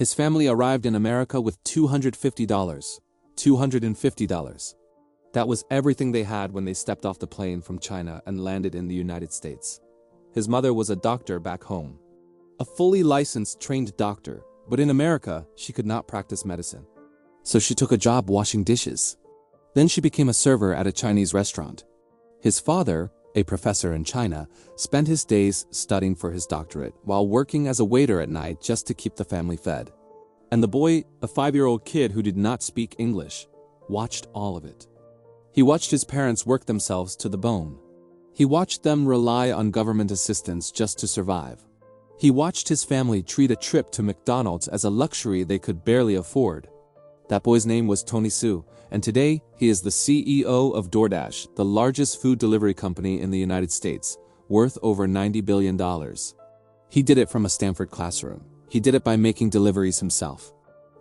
His family arrived in America with $250. $250. That was everything they had when they stepped off the plane from China and landed in the United States. His mother was a doctor back home. A fully licensed, trained doctor, but in America, she could not practice medicine. So she took a job washing dishes. Then she became a server at a Chinese restaurant. His father, a professor in China, spent his days studying for his doctorate while working as a waiter at night just to keep the family fed. And the boy, a 5-year-old kid who did not speak English, watched all of it. He watched his parents work themselves to the bone. He watched them rely on government assistance just to survive. He watched his family treat a trip to McDonald's as a luxury they could barely afford. That boy's name was Tony Su, and today he is the CEO of DoorDash, the largest food delivery company in the United States, worth over $90 billion. He did it from a Stanford classroom. He did it by making deliveries himself.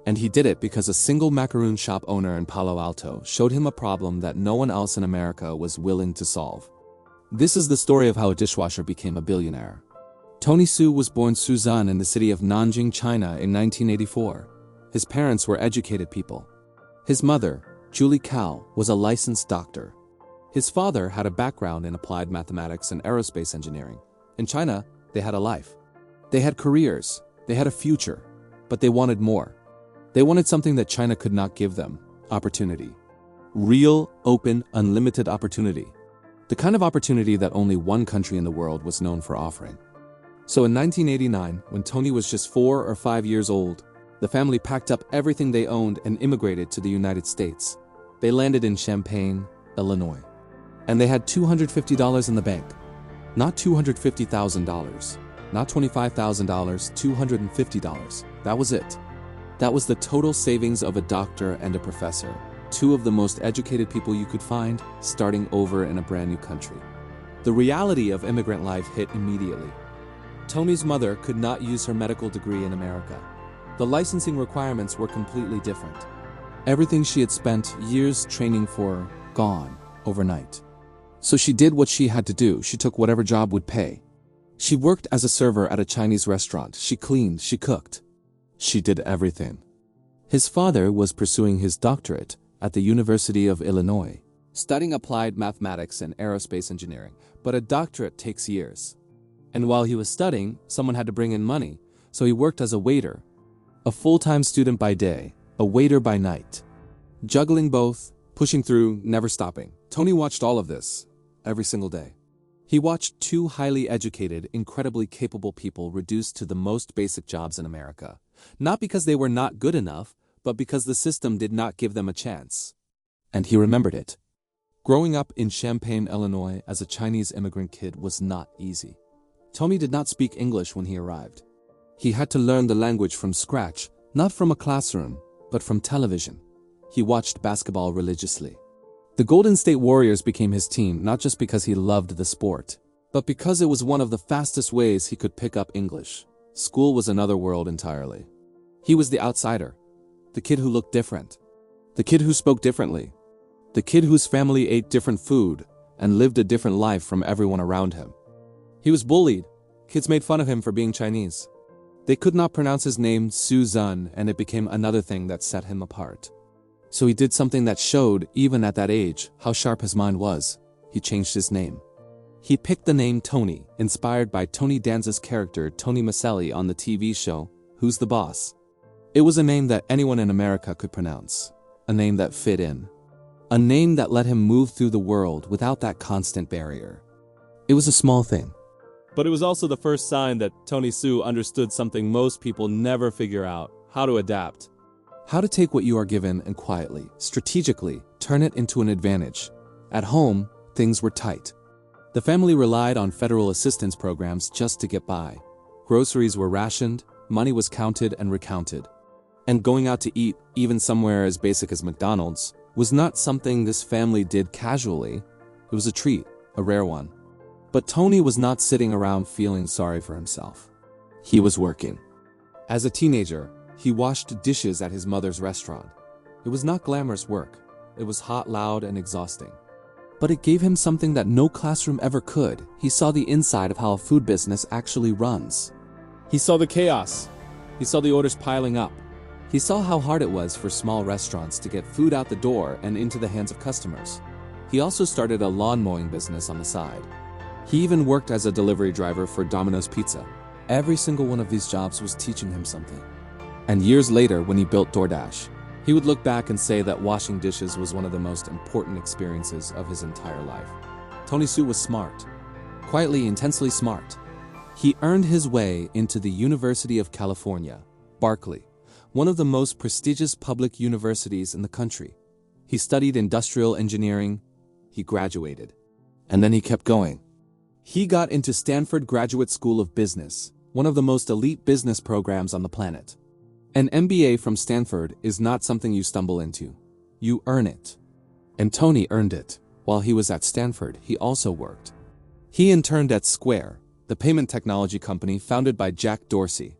And he did it because a single macaroon shop owner in Palo Alto showed him a problem that no one else in America was willing to solve. This is the story of how a dishwasher became a billionaire. Tony Su was born Suzan in the city of Nanjing, China in 1984. His parents were educated people. His mother, Julie Cao, was a licensed doctor. His father had a background in applied mathematics and aerospace engineering. In China, they had a life. They had careers. They had a future. But they wanted more. They wanted something that China could not give them: opportunity. Real, open, unlimited opportunity. The kind of opportunity that only one country in the world was known for offering. So in 1989, when Tony was just 4 or 5 years old, the family packed up everything they owned and immigrated to the United States. They landed in Champaign, Illinois. And they had $250 in the bank. Not $250,000. Not $25,000, $250. That was it. That was the total savings of a doctor and a professor, two of the most educated people you could find, starting over in a brand new country. The reality of immigrant life hit immediately. Tony's mother could not use her medical degree in America. The licensing requirements were completely different. Everything she had spent years training for, gone overnight. So she did what she had to do. She took whatever job would pay. She worked as a server at a Chinese restaurant. She cleaned, she cooked. She did everything. His father was pursuing his doctorate at the University of Illinois, studying applied mathematics and aerospace engineering, but a doctorate takes years. And while he was studying, someone had to bring in money, so he worked as a waiter. A full-time student by day, a waiter by night. Juggling both, pushing through, never stopping. Tony watched all of this, every single day. He watched two highly educated, incredibly capable people reduced to the most basic jobs in America. Not because they were not good enough, but because the system did not give them a chance. And he remembered it. Growing up in Champaign, Illinois as a Chinese immigrant kid was not easy. Tony did not speak English when he arrived. He had to learn the language from scratch, not from a classroom, but from television. He watched basketball religiously. The Golden State Warriors became his team not just because he loved the sport, but because it was one of the fastest ways he could pick up English. School was another world entirely. He was the outsider, the kid who looked different, the kid who spoke differently, the kid whose family ate different food and lived a different life from everyone around him. He was bullied. Kids made fun of him for being Chinese. They could not pronounce his name Suzan, and it became another thing that set him apart. So he did something that showed, even at that age, how sharp his mind was. He changed his name. He picked the name Tony, inspired by Tony Danza's character Tony Maselli on the TV show Who's the Boss? It was a name that anyone in America could pronounce, a name that fit in, a name that let him move through the world without that constant barrier. It was a small thing. But it was also the first sign that Tony Su understood something most people never figure out: how to adapt. How to take what you are given and quietly, strategically, turn it into an advantage. At home, things were tight. The family relied on federal assistance programs just to get by. Groceries were rationed, money was counted and recounted. And going out to eat, even somewhere as basic as McDonald's, was not something this family did casually. It was a treat, a rare one. But Tony was not sitting around feeling sorry for himself. He was working. As a teenager, he washed dishes at his mother's restaurant. It was not glamorous work. It was hot, loud, and exhausting. But it gave him something that no classroom ever could. He saw the inside of how a food business actually runs. He saw the chaos, He saw the orders piling up. He saw how hard it was for small restaurants to get food out the door and into the hands of customers. He also started a lawn mowing business on the side. He even worked as a delivery driver for Domino's Pizza. Every single one of these jobs was teaching him something. And years later, when he built DoorDash, he would look back and say that washing dishes was one of the most important experiences of his entire life. Tony Hsu was smart. Quietly, intensely smart. He earned his way into the University of California, Berkeley, one of the most prestigious public universities in the country. He studied industrial engineering. He graduated. And then he kept going. He got into Stanford Graduate School of Business, one of the most elite business programs on the planet. An MBA from Stanford is not something you stumble into. You earn it. And Tony earned it. While he was at Stanford, he also worked. He interned at Square, the payment technology company founded by Jack Dorsey.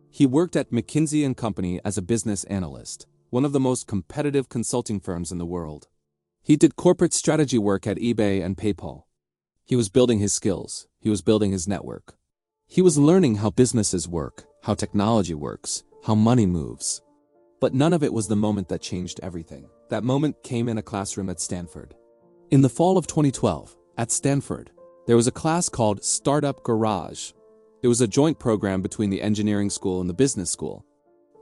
He worked at McKinsey & Company as a business analyst, one of the most competitive consulting firms in the world. He did corporate strategy work at eBay and PayPal. He was building his skills. He was building his network. He was learning how businesses work, how technology works, how money moves. But none of it was the moment that changed everything. That moment came in a classroom at Stanford. In the fall of 2012, at Stanford, there was a class called Startup Garage. It was a joint program between the engineering school and the business school.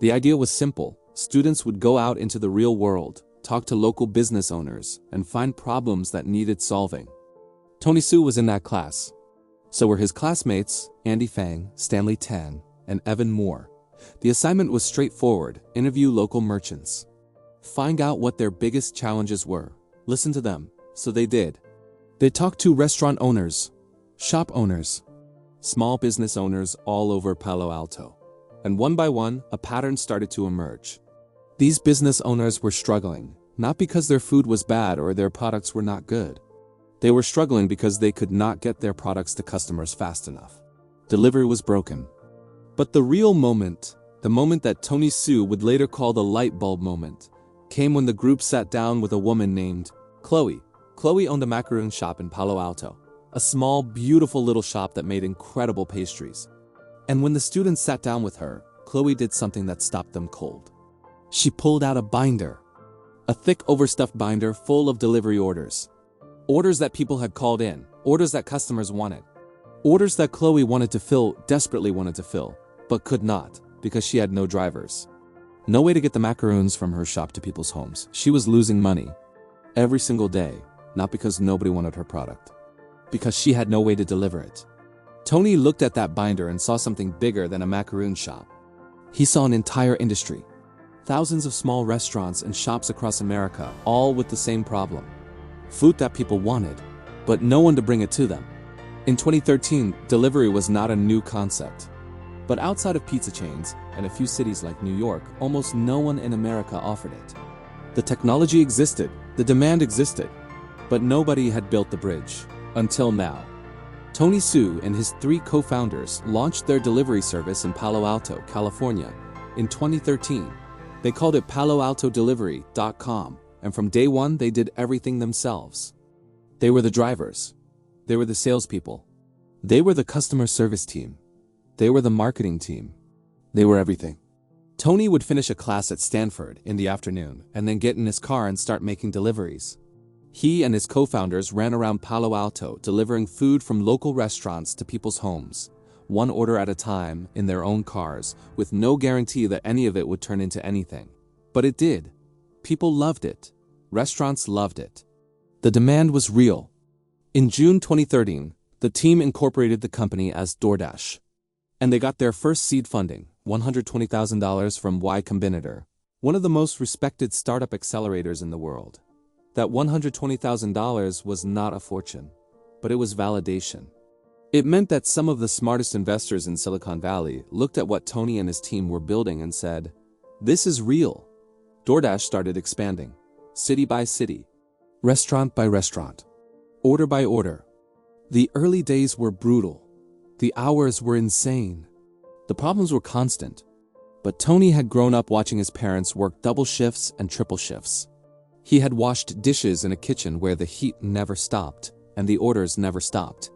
The idea was simple. Students would go out into the real world, talk to local business owners, and find problems that needed solving. Tony Hsu was in that class. So were his classmates, Andy Fang, Stanley Tan, and Evan Moore. The assignment was straightforward: interview local merchants. Find out what their biggest challenges were. Listen to them. So they did. They talked to restaurant owners, shop owners, small business owners all over Palo Alto. And one by one, a pattern started to emerge. These business owners were struggling, not because their food was bad or their products were not good. They were struggling because they could not get their products to customers fast enough. Delivery was broken. But the real moment, the moment that Tony Hsu would later call the light bulb moment, came when the group sat down with a woman named Chloe. Chloe owned a macaroon shop in Palo Alto, a small, beautiful little shop that made incredible pastries. And when the students sat down with her, Chloe did something that stopped them cold. She pulled out a binder, a thick, overstuffed binder full of delivery orders. Orders that people had called in, orders that customers wanted. Orders that Chloe wanted to fill, desperately wanted to fill, but could not because she had no drivers. No way to get the macaroons from her shop to people's homes. She was losing money every single day. Not because nobody wanted her product, because she had no way to deliver it. Tony looked at that binder and saw something bigger than a macaroon shop. He saw an entire industry. Thousands of small restaurants and shops across America, all with the same problem. Food that people wanted, but no one to bring it to them. In 2013, delivery was not a new concept. But outside of pizza chains and a few cities like New York, almost no one in America offered it. The technology existed, the demand existed, but nobody had built the bridge, until now. Tony Hsu and his 3 co-founders launched their delivery service in Palo Alto, California, in 2013. They called it PaloAltoDelivery.com, and from day one they did everything themselves. They were the drivers. They were the salespeople. They were the customer service team. They were the marketing team. They were everything. Tony would finish a class at Stanford in the afternoon and then get in his car and start making deliveries. He and his co-founders ran around Palo Alto delivering food from local restaurants to people's homes, one order at a time in their own cars, with no guarantee that any of it would turn into anything. But it did. People loved it. Restaurants loved it. The demand was real. In June 2013, the team incorporated the company as DoorDash. And they got their first seed funding, $120,000 from Combinator, one of the most respected startup accelerators in the world. That $120,000 was not a fortune, but it was validation. It meant that some of the smartest investors in Silicon Valley looked at what Tony and his team were building and said, "This is real." DoorDash started expanding, city by city, restaurant by restaurant, order by order. The early days were brutal. The hours were insane. The problems were constant. But Tony had grown up watching his parents work double shifts and triple shifts. He had washed dishes in a kitchen where the heat never stopped and the orders never stopped.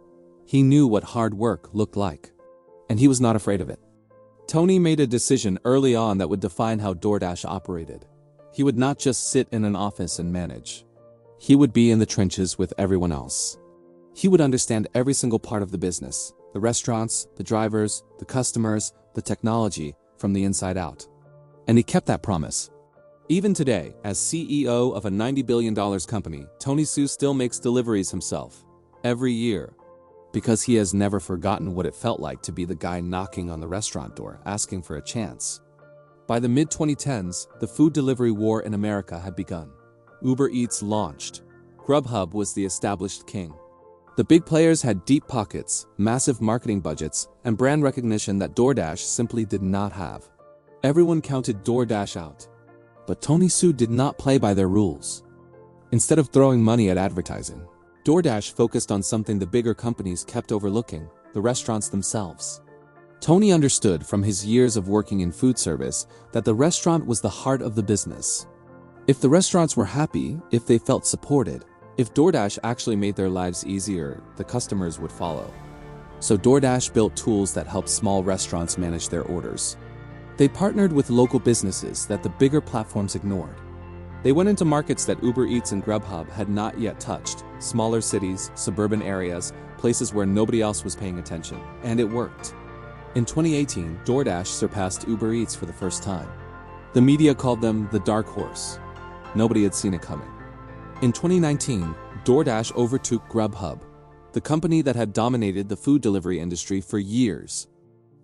He knew what hard work looked like, and he was not afraid of it. Tony made a decision early on that would define how DoorDash operated. He would not just sit in an office and manage. He would be in the trenches with everyone else. He would understand every single part of the business, the restaurants, the drivers, the customers, the technology, from the inside out. And he kept that promise. Even today, as CEO of a $90 billion company, Tony Xu still makes deliveries himself, every year, because he has never forgotten what it felt like to be the guy knocking on the restaurant door, asking for a chance. By the mid-2010s, the food delivery war in America had begun. Uber Eats launched. Grubhub was the established king. The big players had deep pockets, massive marketing budgets, and brand recognition that DoorDash simply did not have. Everyone counted DoorDash out. But Tony Xu did not play by their rules. Instead of throwing money at advertising, DoorDash focused on something the bigger companies kept overlooking, the restaurants themselves. Tony understood from his years of working in food service that the restaurant was the heart of the business. If the restaurants were happy, if they felt supported, if DoorDash actually made their lives easier, the customers would follow. So DoorDash built tools that helped small restaurants manage their orders. They partnered with local businesses that the bigger platforms ignored. They went into markets that Uber Eats and Grubhub had not yet touched, smaller cities, suburban areas, places where nobody else was paying attention, and it worked. In 2018, DoorDash surpassed Uber Eats for the first time. The media called them the dark horse. Nobody had seen it coming. In 2019, DoorDash overtook Grubhub, the company that had dominated the food delivery industry for years.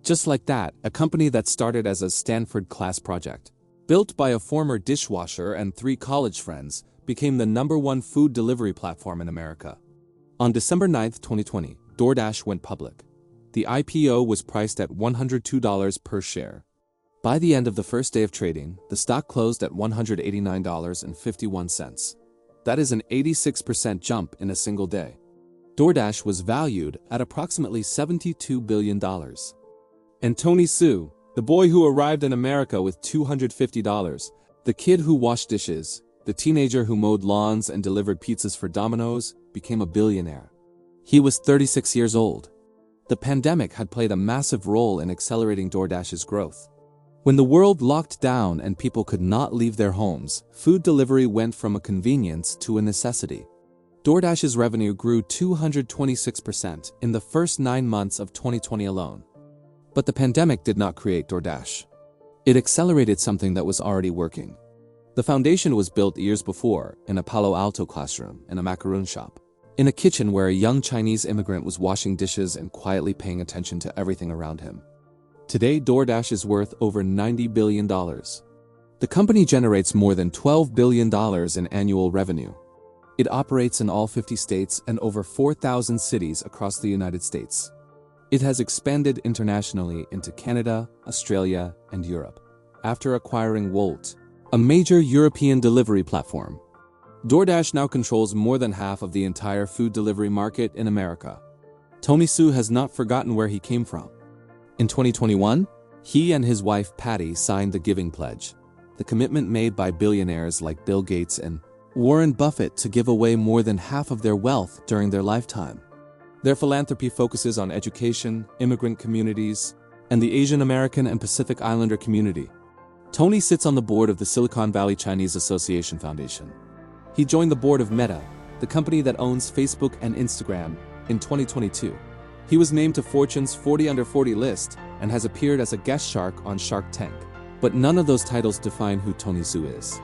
Just like that, a company that started as a Stanford class project, built by a former dishwasher and 3 college friends, became the #1 food delivery platform in America. On December 9, 2020, DoorDash went public. The IPO was priced at $102 per share. By the end of the first day of trading, the stock closed at $189.51. That is an 86% jump in a single day. DoorDash was valued at approximately $72 billion. And Tony Xu, the boy who arrived in America with $250, the kid who washed dishes, the teenager who mowed lawns and delivered pizzas for Domino's, became a billionaire. He was 36 years old. The pandemic had played a massive role in accelerating DoorDash's growth. When the world locked down and people could not leave their homes, food delivery went from a convenience to a necessity. DoorDash's revenue grew 226% in the first 9 months of 2020 alone. But the pandemic did not create DoorDash. It accelerated something that was already working. The foundation was built years before in a Palo Alto classroom in a macaroon shop, in a kitchen where a young Chinese immigrant was washing dishes and quietly paying attention to everything around him. Today, DoorDash is worth over $90 billion. The company generates more than $12 billion in annual revenue. It operates in all 50 states and over 4,000 cities across the United States. It has expanded internationally into Canada, Australia, and Europe, after acquiring Wolt, a major European delivery platform. DoorDash now controls more than half of the entire food delivery market in America. Tony Xu has not forgotten where he came from. In 2021, he and his wife Patty signed the Giving Pledge, the commitment made by billionaires like Bill Gates and Warren Buffett to give away more than half of their wealth during their lifetime. Their philanthropy focuses on education, immigrant communities, and the Asian American and Pacific Islander community. Tony sits on the board of the Silicon Valley Chinese Association Foundation. He joined the board of Meta, the company that owns Facebook and Instagram, in 2022. He was named to Fortune's 40 Under 40 list and has appeared as a guest shark on Shark Tank. But none of those titles define who Tony Xu is.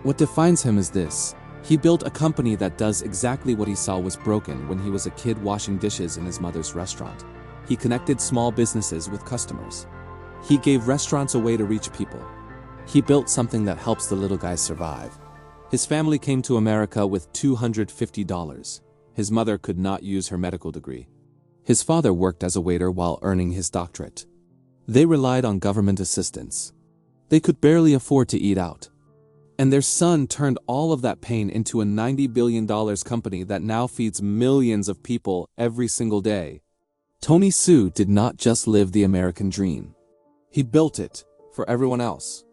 What defines him is this: he built a company that does exactly what he saw was broken when he was a kid washing dishes in his mother's restaurant. He connected small businesses with customers. He gave restaurants a way to reach people. He built something that helps the little guy survive. His family came to America with $250. His mother could not use her medical degree. His father worked as a waiter while earning his doctorate. They relied on government assistance. They could barely afford to eat out. And their son turned all of that pain into a $90 billion company that now feeds millions of people every single day. Tony Xu did not just live the American dream. He built it for everyone else.